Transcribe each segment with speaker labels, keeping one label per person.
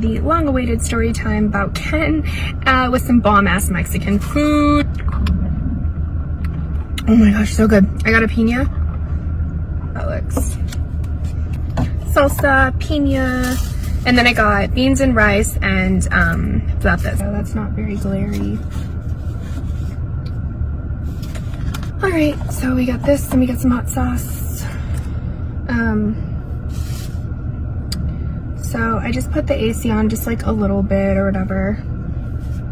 Speaker 1: the long-awaited story time about Ken with some bomb-ass Mexican food. Oh my gosh, so good. I got a pina. That looks salsa, pina, and then I got beans and rice and that's it. So that's not very glary. All right, so we got this and we got some hot sauce. So I just put the AC on just like a little bit or whatever.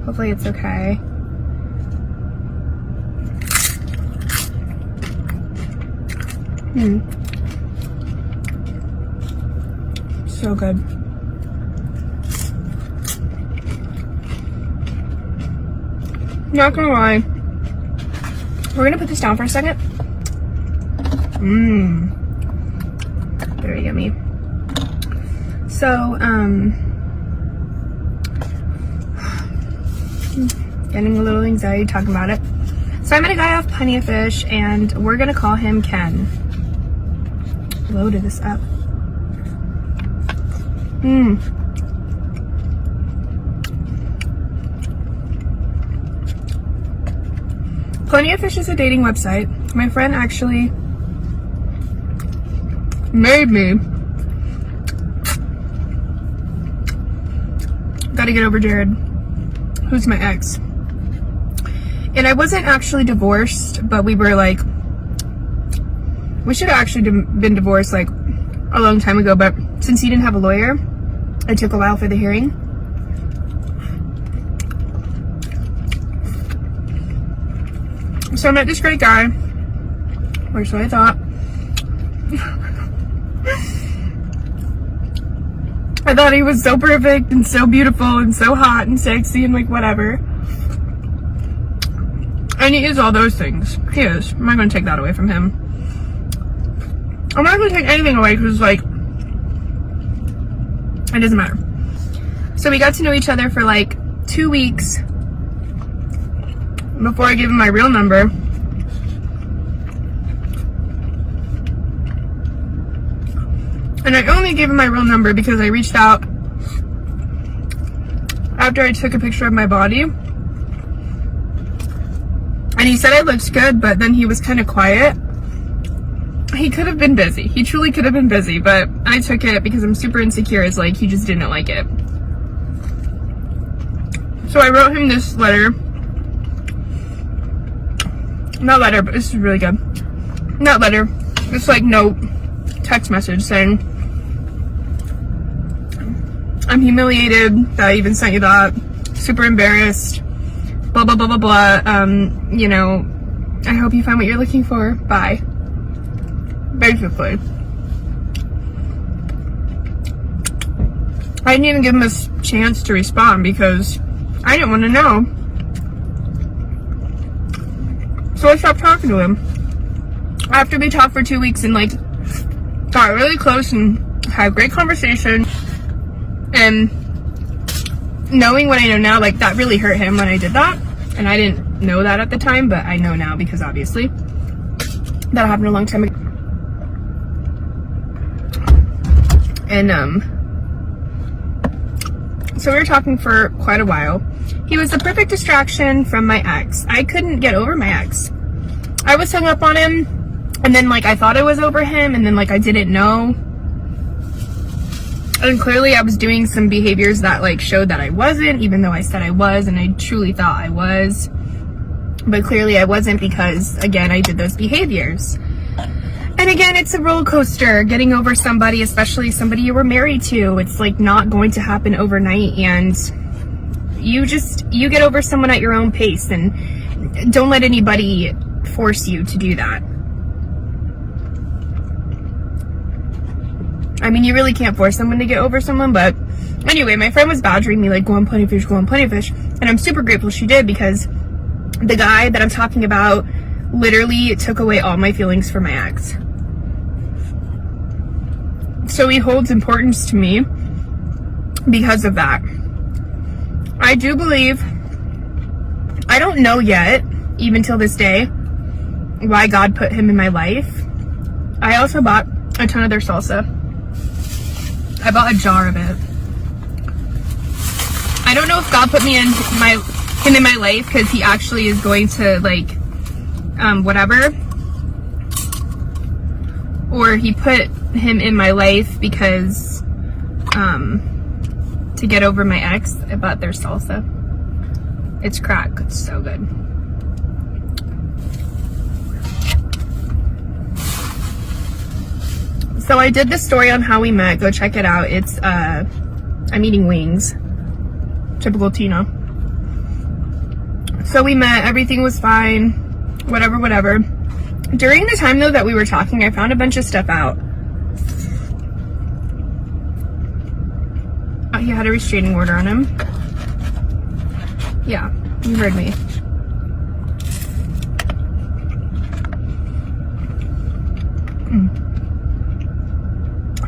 Speaker 1: Hopefully it's okay. So good. Not gonna lie. We're gonna put this down for a second. Very yummy. So, getting a little anxiety talking about it. So I met a guy off Plenty of Fish and we're gonna call him Ken. Loaded this up. Plenty of Fish is a dating website. My friend actually made me. Gotta get over Jared, who's my ex. And I wasn't actually divorced, but we were like, we should have actually been divorced like a long time ago, but since he didn't have a lawyer, it took a while for the hearing. So I met this great guy, or so I thought. I thought he was so perfect and so beautiful and so hot and sexy and like whatever. And he is all those things. He is. I'm not going to take that away from him. I'm not going to take anything away because like, it doesn't matter. So we got to know each other for like 2 weeks before I gave him my real number. And I only gave him my real number because I reached out after I took a picture of my body. And he said I looked good, but then he was kind of quiet. He could have been busy. He truly could have been busy, but I took it because I'm super insecure. It's like he just didn't like it. So I wrote him this letter. Not letter, but this is really good. Not letter. It's like note, text message saying, I'm humiliated that I even sent you that. Super embarrassed. Blah, blah, blah, blah, blah. You know, I hope you find what you're looking for. Bye. Basically. I didn't even give him a chance to respond because I didn't want to know. So I stopped talking to him. After we talked for 2 weeks and like got really close and had a great conversation, and knowing what I know now, like that really hurt him when I did that. And I didn't know that at the time, but I know now because obviously that happened a long time ago. And so we were talking for quite a while. He was the perfect distraction from my ex. I couldn't get over my ex. I was hung up on him, and then like I thought I was over him, and then like I didn't know. And clearly I was doing some behaviors that like showed that I wasn't, even though I said I was, and I truly thought I was. But clearly I wasn't because, again, I did those behaviors. And again, it's a roller coaster getting over somebody, especially somebody you were married to. It's like not going to happen overnight, and you get over someone at your own pace, and don't let anybody force you to do that. I mean, you really can't force someone to get over someone, but anyway, my friend was badgering me like, go on Plenty of Fish, go on Plenty of Fish. And I'm super grateful she did because the guy that I'm talking about literally took away all my feelings for my ex. So he holds importance to me because of that. I do believe, I don't know yet, even till this day, why God put him in my life. I also bought a ton of their salsa. I bought a jar of it. I don't know if God put him in my life because he actually is going to like whatever, or he put him in my life because to get over my ex. But their salsa, it's crack, it's so good. So I did this story on how we met. Go check it out. It's I'm eating wings, typical Tina. So we met, everything was fine, whatever. During the time though that we were talking, I found a bunch of stuff out. He had a restraining order on him. Yeah, you heard me.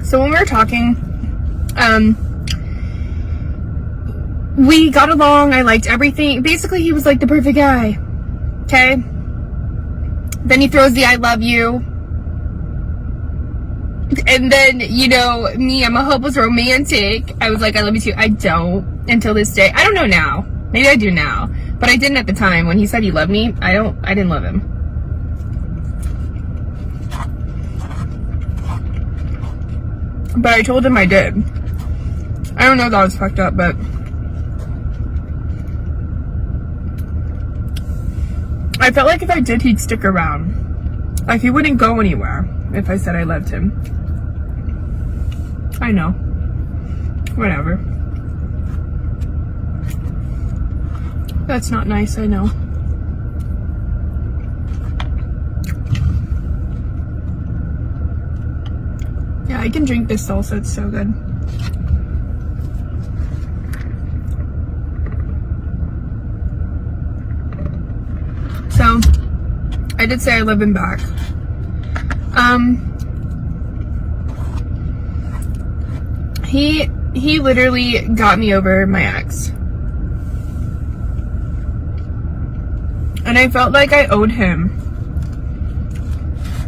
Speaker 1: So when we were talking, we got along, I liked everything. Basically, he was like the perfect guy, okay? Then he throws the I love you. And then, you know, me, I'm a hopeless romantic. I was like, I love you too. I don't until this day. I don't know now. Maybe I do now. But I didn't at the time. When he said he loved me, I didn't love him. But I told him I did. I don't know if that was fucked up, but I felt like if I did, he'd stick around. Like, he wouldn't go anywhere if I said I loved him. I know. Whatever. That's not nice, I know. Yeah, I can drink this salsa, it's so good. So, I did say I love him back. He literally got me over my ex. And I felt like I owed him.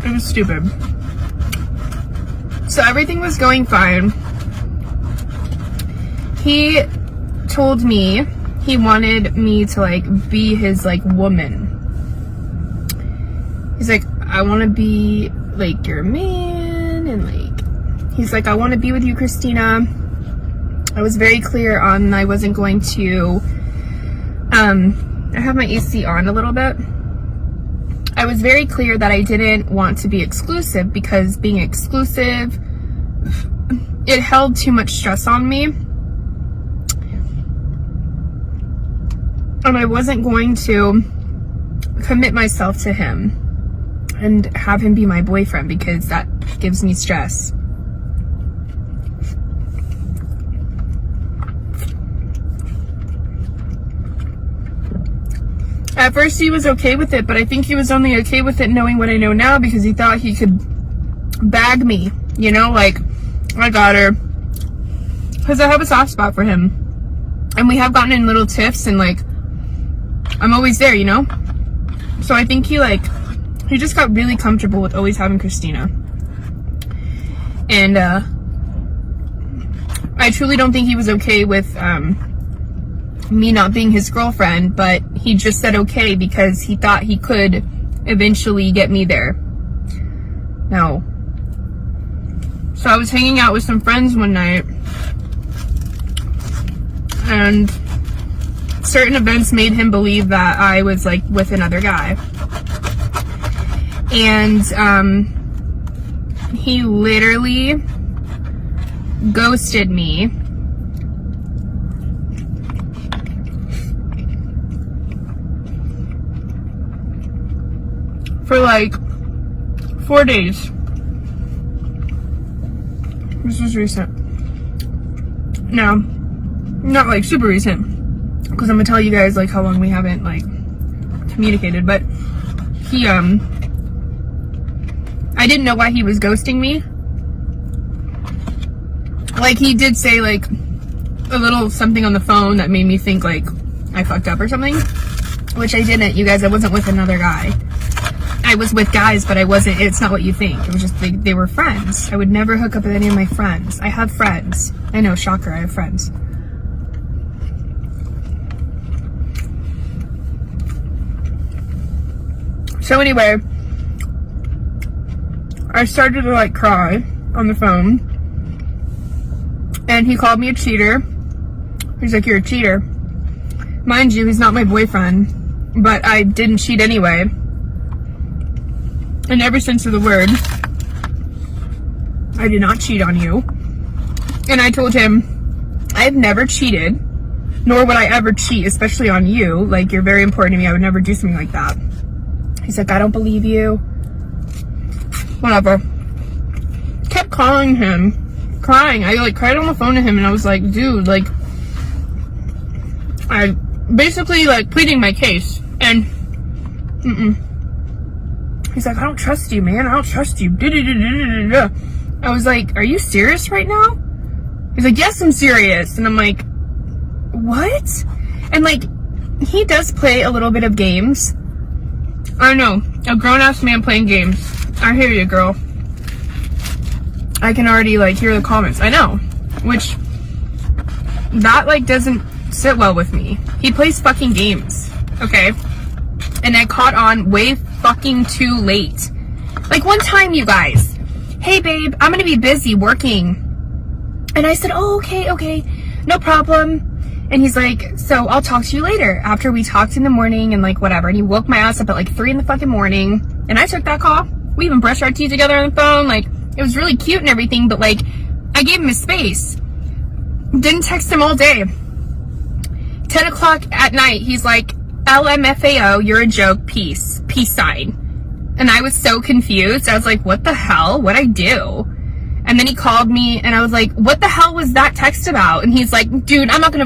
Speaker 1: It was stupid. So everything was going fine. He told me he wanted me to like be his like woman. He's like, I want to be like your man, and like, he's like, I want to be with you, Christina. I was very clear on I wasn't going to, I have my AC on a little bit. I was very clear that I didn't want to be exclusive because being exclusive, it held too much stress on me. And I wasn't going to commit myself to him and have him be my boyfriend because that gives me stress. At first he was okay with it, but I think he was only okay with it knowing what I know now because he thought he could bag me, you know, like, I got her. Because I have a soft spot for him. And we have gotten in little tiffs and like, I'm always there, you know? So I think he just got really comfortable with always having Christina. And I truly don't think he was okay with me not being his girlfriend, but he just said okay because he thought he could eventually get me there. No. So I was hanging out with some friends one night, and certain events made him believe that I was like with another guy. And he literally ghosted me for like 4 days. This was recent. No, not like super recent, because I'm gonna tell you guys like how long we haven't like communicated, but he I didn't know why he was ghosting me. Like, he did say like a little something on the phone that made me think like I fucked up or something, which I didn't, you guys. I wasn't with another guy. I was with guys, but I wasn't. It's not what you think. It was just they were friends. I would never hook up with any of my friends. I have friends. I know, shocker, I have friends. So anyway, I started to like cry on the phone, and he called me a cheater. He's like, you're a cheater. Mind you, he's not my boyfriend, but I didn't cheat anyway. In every sense of the word, I did not cheat on you. And I told him, I've never cheated, nor would I ever cheat, especially on you. Like, you're very important to me. I would never do something like that. He's like, I don't believe you. Whatever. Kept calling him, crying. I like cried on the phone to him, and I was like, dude, like, I basically like pleading my case. And he's like, I don't trust you, man. I don't trust you. I was like, are you serious right now? He's like, yes, I'm serious. And I'm like, what? And like, he does play a little bit of games. I know, a grown-ass man playing games. I hear you, girl. I can already like hear the comments. I know, which that like doesn't sit well with me. He plays fucking games, okay? And I caught on way fucking too late. Like one time, you guys, hey babe, I'm gonna be busy working. And I said, oh, okay, no problem. And he's like, so I'll talk to you later after we talked in the morning and like whatever. And he woke my ass up at like 3 in the fucking morning. And I took that call. We even brushed our teeth together on the phone. Like, it was really cute and everything, but like, I gave him his space. Didn't text him all day. 10 o'clock at night, he's like, LMFAO, you're a joke, peace sign. And I was so confused. I was like, what the hell? What'd I do? And then he called me and I was like, what the hell was that text about? And he's like, dude, I'm not gonna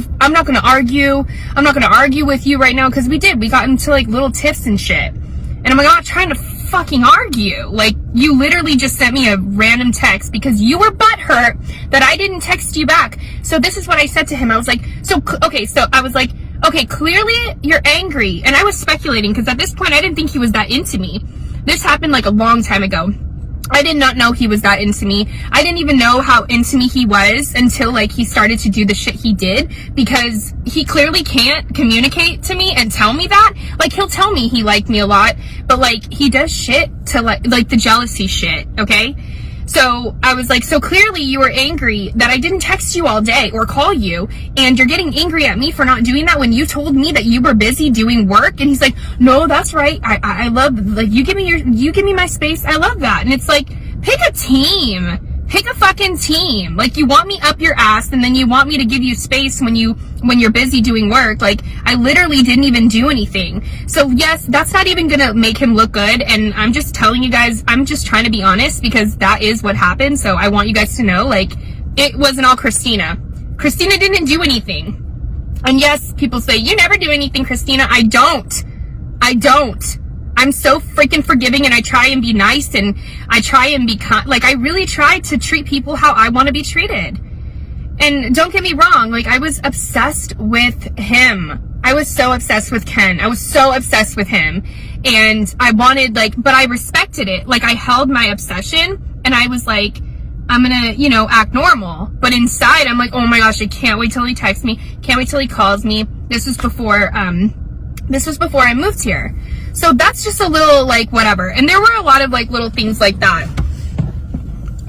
Speaker 1: argue. I'm not gonna argue with you right now, because we got into like little tiffs and shit. And I'm like, I'm not trying to fucking argue. Like, you literally just sent me a random text because you were butthurt that I didn't text you back. So this is what I said to him. I was like, okay, clearly you're angry. And I was speculating because at this point I didn't think he was that into me. This happened like a long time ago. I did not know he was that into me. I didn't even know how into me he was until like he started to do the shit he did, because he clearly can't communicate to me and tell me that. Like, he'll tell me he liked me a lot, but like he does shit to like the jealousy shit, okay? So I was like, so clearly you were angry that I didn't text you all day or call you, and you're getting angry at me for not doing that when you told me that you were busy doing work. And he's like, no, that's right. I love, like, you give me my space. I love that. And it's like, pick a team. Pick a fucking team. Like, you want me up your ass, and then you want me to give you space when you're busy doing work. Like, I literally didn't even do anything. So yes, that's not even gonna make him look good. And I'm just telling you guys, I'm just trying to be honest, because that is what happened. So I want you guys to know, like, it wasn't all Christina. Christina didn't do anything. And yes, people say, you never do anything, Christina. I don't. I'm so freaking forgiving, and I try and be nice, and I try and be like, I really try to treat people how I want to be treated. And don't get me wrong, like, I was obsessed with him. I was so obsessed with Ken. I was so obsessed with him. And I wanted, like, but I respected it. Like, I held my obsession, and I was like, I'm gonna, act normal. But inside, I'm like, oh my gosh, I can't wait till he texts me. Can't wait till he calls me. This was before I moved here. So that's just a little, like, whatever. And there were a lot of, like, little things like that.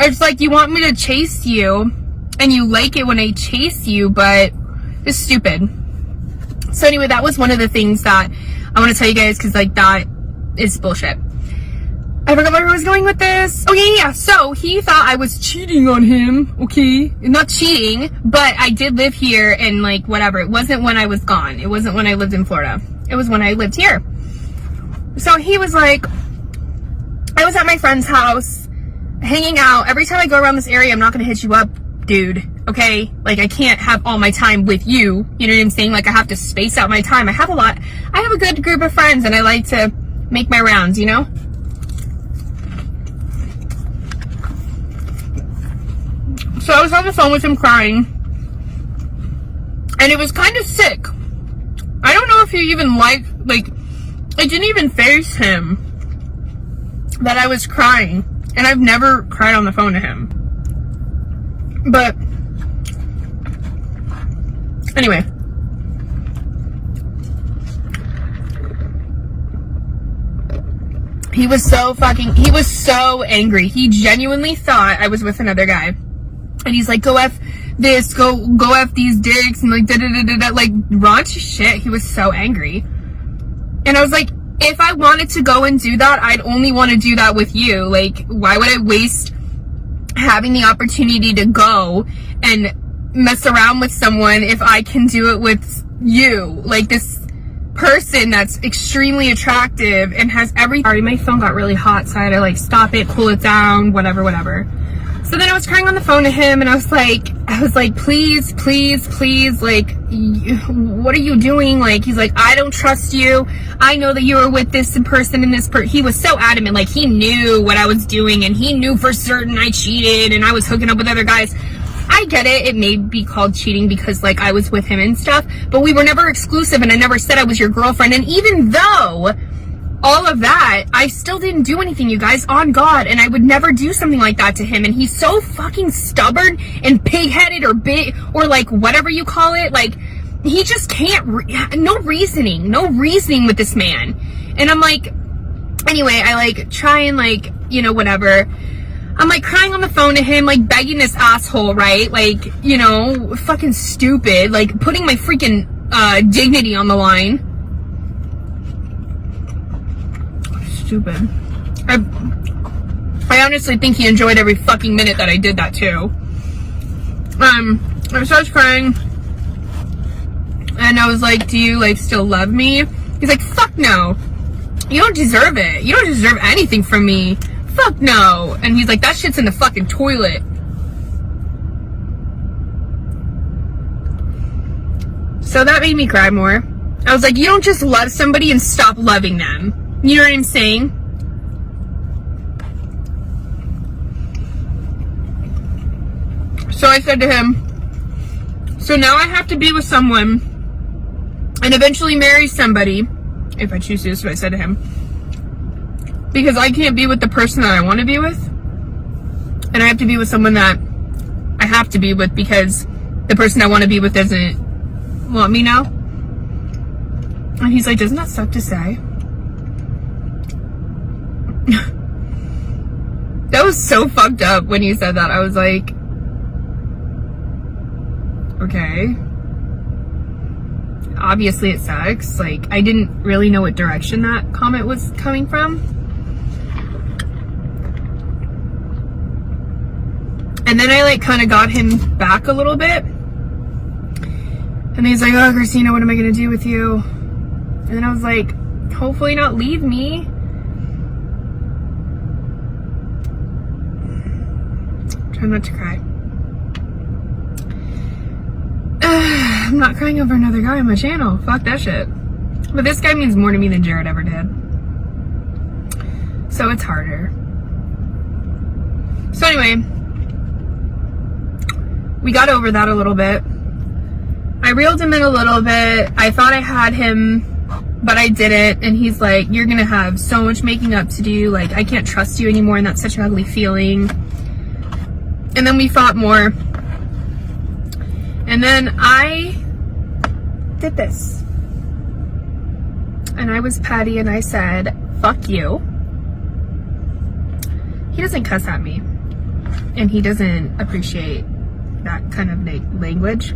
Speaker 1: It's like, you want me to chase you, and you like it when I chase you, but it's stupid. So anyway, that was one of the things that I want to tell you guys, because, like, that is bullshit. I forgot where I was going with this. Oh, yeah. So he thought I was cheating on him, okay? Not cheating, but I did live here, and, like, whatever. It wasn't when I was gone. It wasn't when I lived in Florida. It was when I lived here. So he was like, I was at my friend's house, hanging out. Every time I go around this area, I'm not going to hit you up, dude, okay? Like, I can't have all my time with you. You know what I'm saying? Like, I have to space out my time. I have a good group of friends, and I like to make my rounds, you know? So I was on the phone with him crying, and it was kind of sick. I don't know if he even it didn't even faze him that I was crying. And I've never cried on the phone to him. But anyway. He was so angry. He genuinely thought I was with another guy. And he's like, go F this, go F these dicks, and like, da-da-da-da-da, like, raunchy shit. He was so angry. And I was like, if I wanted to go and do that, I'd only want to do that with you. Like, why would I waste having the opportunity to go and mess around with someone if I can do it with you? Like, this person that's extremely attractive and has everything. Sorry, my phone got really hot, so I had to like stop it, cool it down, whatever. So then I was crying on the phone to him, and I was like, please, like, what are you doing? Like, he's like, I don't trust you. I know that you were with this person and this person. He was so adamant, like, he knew what I was doing, and he knew for certain I cheated and I was hooking up with other guys. I get it. It may be called cheating because, like, I was with him and stuff, but we were never exclusive, and I never said I was your girlfriend. And even though all of that, I still didn't do anything, you guys, on God, and I would never do something like that to him. And he's so fucking stubborn and pig-headed or big, or like whatever you call it. Like, he just can't, no reasoning with this man. And I'm like, anyway, I like try and like, you know, whatever. I'm like crying on the phone to him, like begging this asshole, right? Like, you know, fucking stupid, like putting my freaking dignity on the line. Stupid. I honestly think he enjoyed every fucking minute that I did that too. I started crying, and I was like, do you like still love me? He's like, fuck no. You don't deserve it. You don't deserve anything from me. Fuck no. And he's like, that shit's in the fucking toilet. So that made me cry more. I was like, you don't just love somebody and stop loving them. You know what I'm saying? So I said to him, so now I have to be with someone and eventually marry somebody, if I choose to. That's what I said to him. Because I can't be with the person that I want to be with. And I have to be with someone that I have to be with because the person I want to be with doesn't want me now. And he's like, doesn't that suck to say? That was so fucked up when you said that. I was like, okay. Obviously it sucks. Like, I didn't really know what direction that comment was coming from. And then I like kind of got him back a little bit. And he's like, oh, Christina, what am I going to do with you? And then I was like, hopefully not leave me. Try not to cry. I'm not crying over another guy on my channel. Fuck that shit. But this guy means more to me than Jared ever did. So it's harder. So anyway, we got over that a little bit. I reeled him in a little bit. I thought I had him, but I didn't. And he's like, you're gonna have so much making up to do. Like, I can't trust you anymore, and that's such an ugly feeling. And then we fought more. And then I did this. And I was petty and I said, fuck you. He doesn't cuss at me. And he doesn't appreciate that kind of language.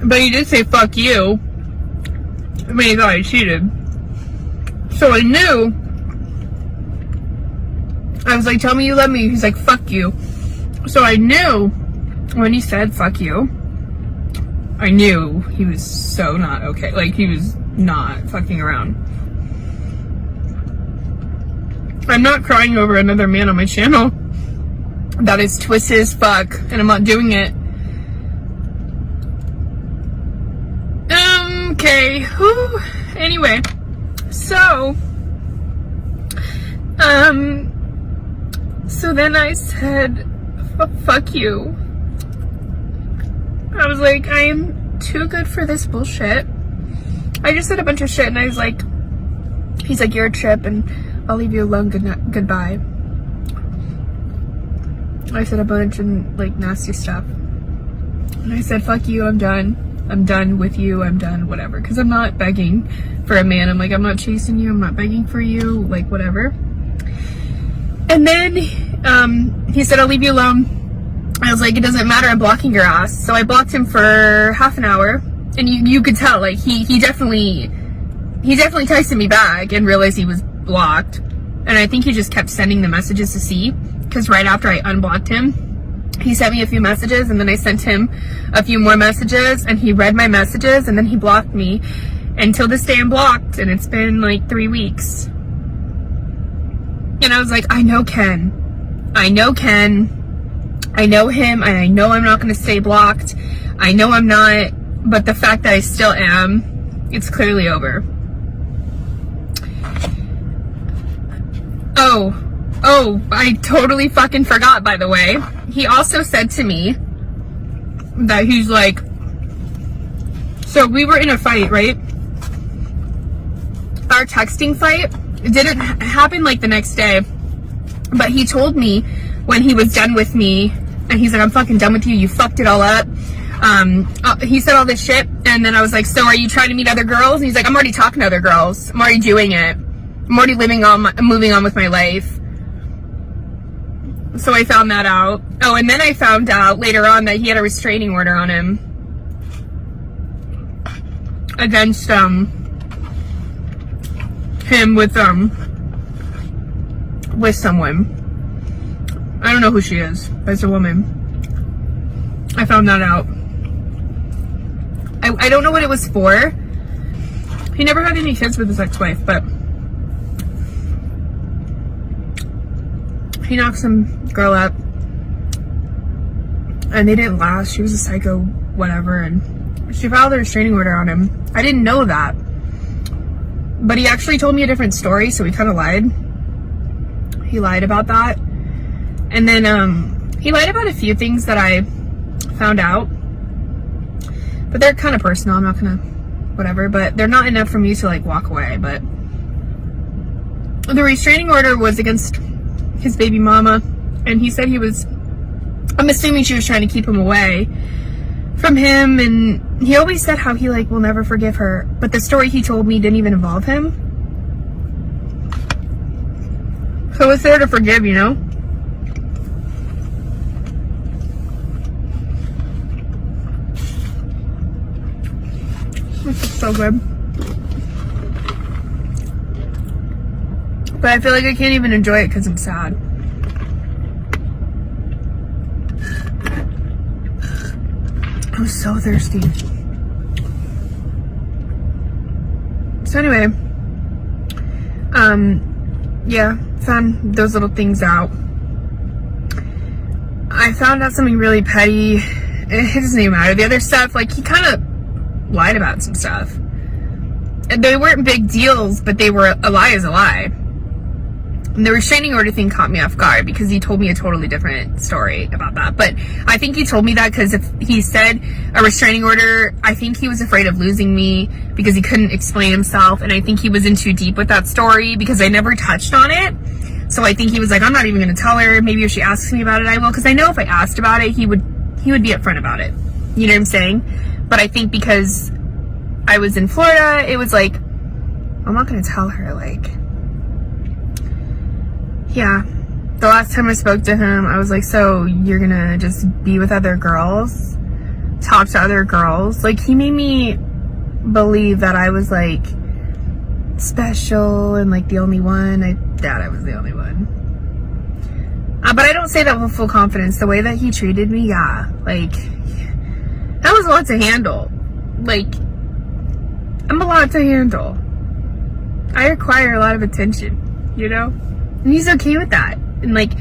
Speaker 1: But he did say, fuck you. I mean, he thought I cheated. So I knew. I was like, tell me you love me. He's like, fuck you. So I knew when he said, fuck you, I knew he was so not okay. Like, he was not fucking around. I'm not crying over another man on my channel. That is twisted as fuck, and I'm not doing it. Okay. Whew. Anyway, so then I said, fuck you. I was like, I am too good for this bullshit. I just said a bunch of shit, and I was like, he's like, you're a trip, and I'll leave you alone, goodbye. I said a bunch of like nasty stuff. And I said, fuck you, I'm done. I'm done with you, I'm done, whatever. Because I'm not begging for a man. I'm like, I'm not chasing you, I'm not begging for you, like, whatever. And then he said, I'll leave you alone. I was like, it doesn't matter, I'm blocking your ass. So I blocked him for half an hour. And you could tell, like, he definitely texted me back and realized he was blocked. And I think he just kept sending the messages to see. Because right after I unblocked him, he sent me a few messages, and then I sent him a few more messages, and he read my messages, and then he blocked me. And till this day, I'm blocked, and it's been like 3 weeks. And I was like, I know Ken. I know Ken. I know him, and I know I'm not going to stay blocked. I know I'm not, but the fact that I still am, it's clearly over. Oh, I totally fucking forgot, by the way. He also said to me that he's like, so we were in a fight, right? Our texting fight didn't happen like the next day, but he told me when he was done with me, and he's like, I'm fucking done with you, you fucked it all up. He said all this shit, and then I was like, so are you trying to meet other girls? And he's like, I'm already talking to other girls. I'm already doing it. I'm already moving on with my life. So I found that out. Oh, and then I found out later on that he had a restraining order on him against him with someone. I don't know who she is, but it's a woman. I found that out. I don't know what it was for. He never had any kids with his ex-wife, but he knocked some girl up, and they didn't last. She was a psycho, whatever, and she filed a restraining order on him. I didn't know that, but he actually told me a different story, so he kind of lied. He lied about that, and then he lied about a few things that I found out, but they're kind of personal. I'm not gonna, whatever, but they're not enough for me to like walk away. But the restraining order was against his baby mama, and he said he was, I'm assuming she was trying to keep him away from him, and he always said how he like will never forgive her, but the story he told me didn't even involve him. So what's there to forgive, you know? This is so good. But I feel like I can't even enjoy it because I'm sad. I'm so thirsty. So anyway, yeah, found those little things out. I found out something really petty. It doesn't even matter. The other stuff, like, he kind of lied about some stuff. And they weren't big deals, but they were, a lie is a lie. And the restraining order thing caught me off guard because he told me a totally different story about that. But I think he told me that because if he said a restraining order, I think he was afraid of losing me because he couldn't explain himself. And I think he was in too deep with that story because I never touched on it. So I think he was like, I'm not even going to tell her. Maybe if she asks me about it, I will. Because I know if I asked about it, he would be upfront about it. You know what I'm saying? But I think because I was in Florida, it was like, I'm not going to tell her, like, yeah. The last time I spoke to him, I was like, so you're gonna just be with other girls? Talk to other girls? Like, he made me believe that I was, like, special and, like, the only one. I doubt I was the only one. But I don't say that with full confidence. The way that he treated me, yeah. Like, that was a lot to handle. Like, I'm a lot to handle. I require a lot of attention, you know? And he's okay with that. And like,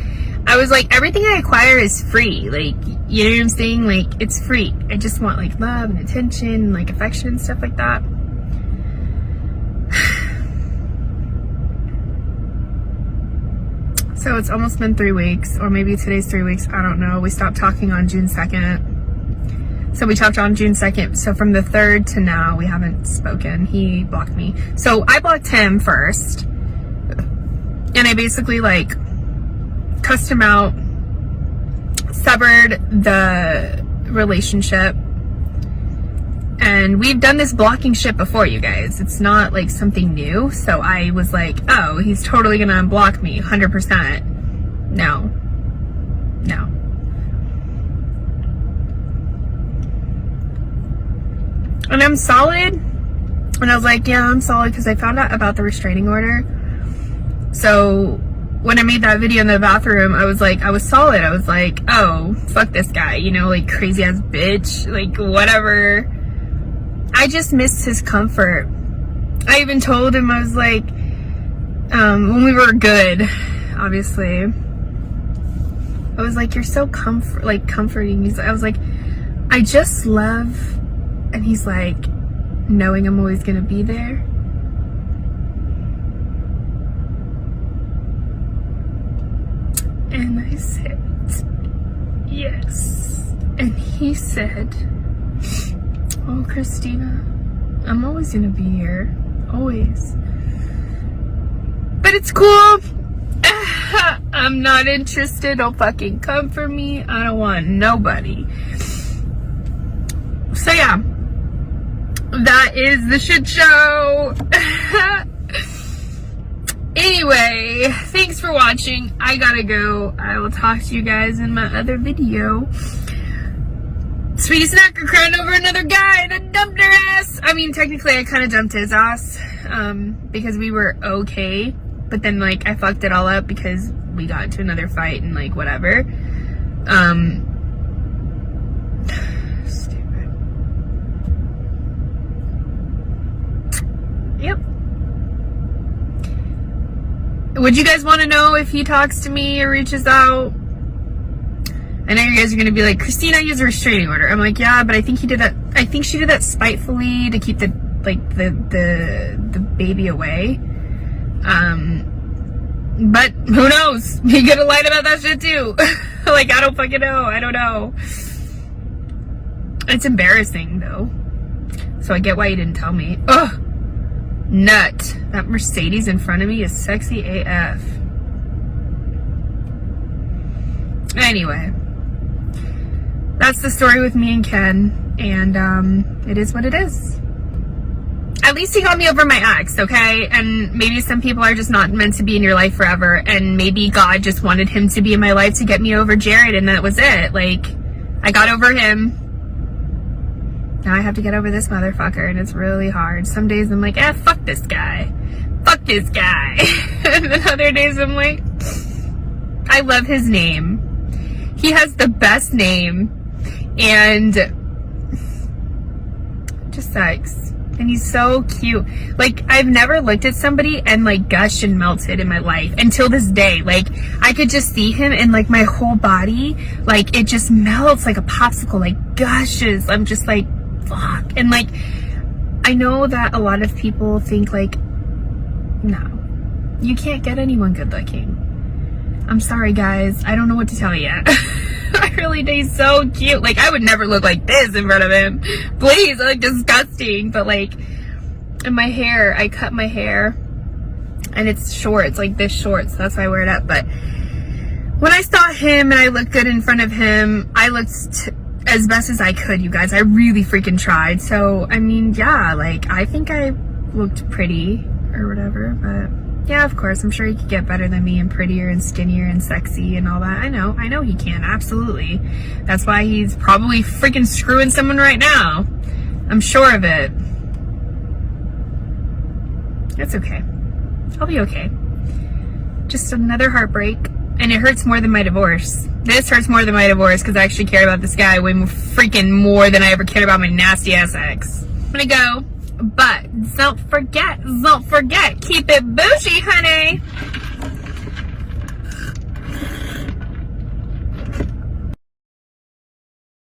Speaker 1: I was like, everything I acquire is free. Like, you know what I'm saying? Like, it's free. I just want like love and attention and like affection and stuff like that. So it's almost been 3 weeks, or maybe today's 3 weeks. I don't know. We stopped talking on June 2nd. So we talked on June 2nd. So from the 3rd to now, we haven't spoken. He blocked me. So I blocked him first. And I basically like cussed him out, severed the relationship, And we've done this blocking shit before, you guys. It's not like something new. So I was like, oh, he's totally gonna unblock me 100%. No. And I'm solid. And I was like, yeah, I'm solid because I found out about the restraining order. So when I made that video in the bathroom, I was like, I was solid. I was like, oh, fuck this guy, you know, like crazy ass bitch, like whatever. I just missed his comfort. I even told him, I was like, when we were good, obviously, I was like, you're so comforting. I was like, I just love, and he's like, knowing I'm always gonna be there. And I said, yes. And he said, oh, Christina, I'm always gonna be here. Always. But it's cool. I'm not interested. Don't fucking come for me. I don't want nobody. So yeah, that is the shit show. Anyway, thanks for watching. I gotta go. I will talk to you guys in my other video. Sweetiesnacker crying over another guy and I dumped her ass. I mean, technically I kind of dumped his ass because we were okay. But then, like, I fucked it all up because we got into another fight and, like, whatever. Stupid. Yep. Would you guys want to know if he talks to me or reaches out? I know you guys are going to be like, Christina used a restraining order. I'm like, yeah, but I think he did that. I think she did that spitefully to keep the baby away. But who knows? He could have lied about that shit too. Like, I don't fucking know. I don't know. It's embarrassing though. So I get why you didn't tell me. Ugh. Nut. That Mercedes in front of me is sexy AF. Anyway. That's the story with me and Ken. And, it is what it is. At least he got me over my ex, okay? And maybe some people are just not meant to be in your life forever. And maybe God just wanted him to be in my life to get me over Jared. And that was it. Like, I got over him. Now I have to get over this motherfucker. And it's really hard. Some days I'm like, fuck this guy. Fuck this guy. And then other days I'm like, I love his name. He has the best name. And just sucks. And he's so cute. Like, I've never looked at somebody and, like, gushed and melted in my life until this day. Like, I could just see him and, like, my whole body, like, it just melts like a popsicle, like, gushes. I'm just like, fuck. And, like, I know that a lot of people think, like, no, you can't get anyone good looking. I'm sorry, guys. I don't know what to tell you. I really do. He's so cute. Like, I would never look like this in front of him. Please, I look disgusting. But, like, and my hair, I cut my hair. And it's short. It's like this short. So that's why I wear it up. But when I saw him and I looked good in front of him, I looked as best as I could, you guys. I really freaking tried. So, I mean, yeah. Like, I think I looked pretty or whatever. But yeah, of course. I'm sure he could get better than me and prettier and skinnier and sexy and all that. I know he can. Absolutely. That's why he's probably freaking screwing someone right now. I'm sure of it. It's okay. I'll be okay. Just another heartbreak. And it hurts more than my divorce. This hurts more than my divorce because I actually cared about this guy way more freaking more than I ever cared about my nasty ass ex. I'm gonna go. But don't forget, keep it bougie, honey.